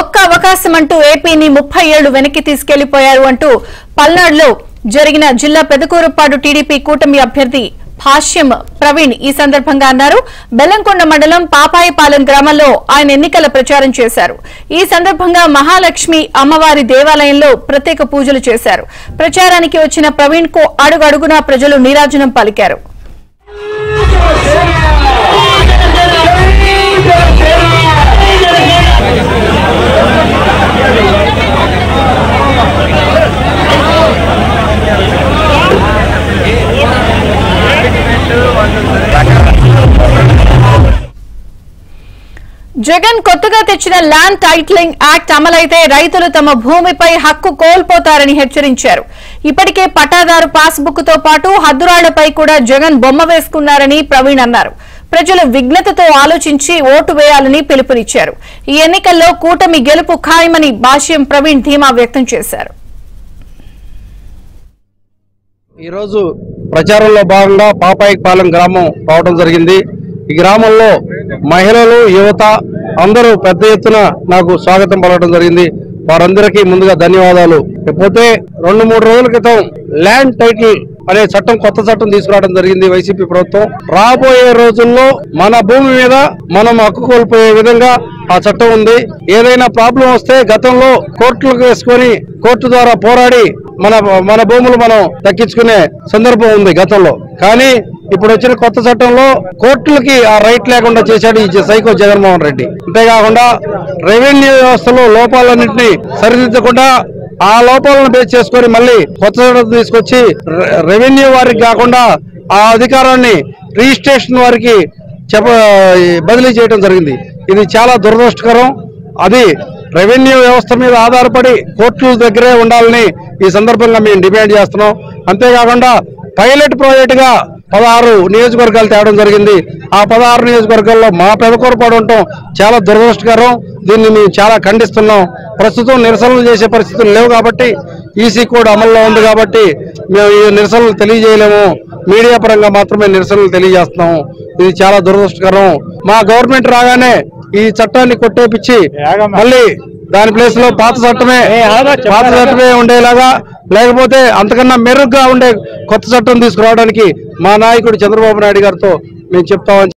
ఒక్క అవకాశం అంటూ ఏపీని 30 ఏళ్లు వెనక్కి తీసుకెళ్లిపోయారు అంటూ పల్నాడులో జరిగిన జిల్లా పెదకూరుపాడు టీడీపీ కూటమి అభ్యర్థి భాష్యం ప్రవీణ్ ఈ సందర్భంగా అన్నారు. బెల్లంకొండ మండలం పాపాయిపాలెం గ్రామంలో ఆయన ఎన్నికల ప్రచారం చేశారు. ఈ సందర్భంగా మహాలక్ష్మి అమ్మవారి దేవాలయంలో ప్రత్యేక పూజలు చేశారు. ప్రచారానికి వచ్చిన ప్రవీణ్ కు అడుగడుగునా ప్రజలు నీరాజనం పలికారు. జగన్ కొత్తగా తెచ్చిన ల్యాండ్ టైటిలింగ్ యాక్ట్ అమలైతే రైతులు తమ భూమిపై హక్కు కోల్పోతారని హెచ్చరించారు. ఇప్పటికే పట్టాదారు పాస్బుక్ తో పాటు హద్దురాళ్లపై కూడా జగన్ బొమ్మ వేసుకున్నారని ప్రవీణ్ అన్నారు. ప్రజలు విఘ్నతతో ఆలోచించి ఓటు వేయాలని పిలుపునిచ్చారు. ఈ ఎన్నికల్లో కూటమి గెలుపు ఖాయమని భాష్యం ప్రవీణ్ ధీమా వ్యక్తం చేశారు. ఈ రోజు ప్రచారంలో భాగంగా పాపాయిపాలెం గ్రామం రావడం జరిగింది. ఈ గ్రామంలో మహిళలు, యువత అందరూ పెద్ద ఎత్తున నాకు స్వాగతం పలకడం జరిగింది. వారందరికీ ముందుగా ధన్యవాదాలు. ఇకపోతే 2-3 రోజుల క్రితం ల్యాండ్ టైటిల్ అనే చట్టం, కొత్త చట్టం తీసుకురావడం జరిగింది వైసీపీ ప్రభుత్వం. రాబోయే రోజుల్లో మన భూమి మీద మనం హక్కు కోల్పోయే విధంగా ఆ చట్టం ఉంది. ఏదైనా ప్రాబ్లం వస్తే గతంలో కోర్టులకు వేసుకొని కోర్టు ద్వారా పోరాడి మన భూములు మనం దక్కించుకునే సందర్భం ఉంది గతంలో. కానీ ఇప్పుడు వచ్చిన కొత్త చట్టంలో కోర్టులకి ఆ రైట్ లేకుండా చేశాడు ఈ సైకో జగన్మోహన్ రెడ్డి. అంతేకాకుండా రెవెన్యూ వ్యవస్థలో లోపాలన్నింటినీ సరిదిద్దకుండా ఆ లోపాలను బేస్ చేసుకొని మళ్ళీ కొత్త చట్టం తీసుకొచ్చి రెవెన్యూ వారికి కాకుండా ఆ అధికారాన్ని రిజిస్ట్రేషన్ వారికి బదిలీ చేయడం జరిగింది. ఇది చాలా దురదృష్టకరం. అది రెవెన్యూ వ్యవస్థ మీద ఆధారపడి కోర్టుల దగ్గరే ఉండాలని ఈ సందర్భంగా మేము డిమాండ్ చేస్తున్నాం. అంతేకాకుండా పైలట్ ప్రాజెక్ట్ గా 16 నియోజకవర్గాలు తేవడం జరిగింది. ఆ 16 నియోజకవర్గాల్లో మా పెదకూరుపాడు ఉండటం చాలా దురదృష్టకరం. దీన్ని మేము చాలా ఖండిస్తున్నాం. ప్రస్తుతం నిరసనలు చేసే పరిస్థితులు లేవు కాబట్టి, ఈసీ కోడ్ అమల్లో ఉంది కాబట్టి మేము ఈ నిరసనలు తెలియజేయలేము. మీడియా పరంగా మాత్రమే నిరసనలు తెలియజేస్తున్నాము. ఇది చాలా దురదృష్టకరం. మా గవర్నమెంట్ రాగానే ఈ చట్టాన్ని కొట్టేపించి మళ్ళీ దాని ప్లేస్ లో పాత చట్టమే ఉండేలాగా, లేకపోతే అంతకన్నా మెరుగ్గా ఉండే కొత్త చట్టం తీసుకురావడానికి మా నాయకుడు చంద్రబాబు నాయుడు గారితో మేము చెప్తామని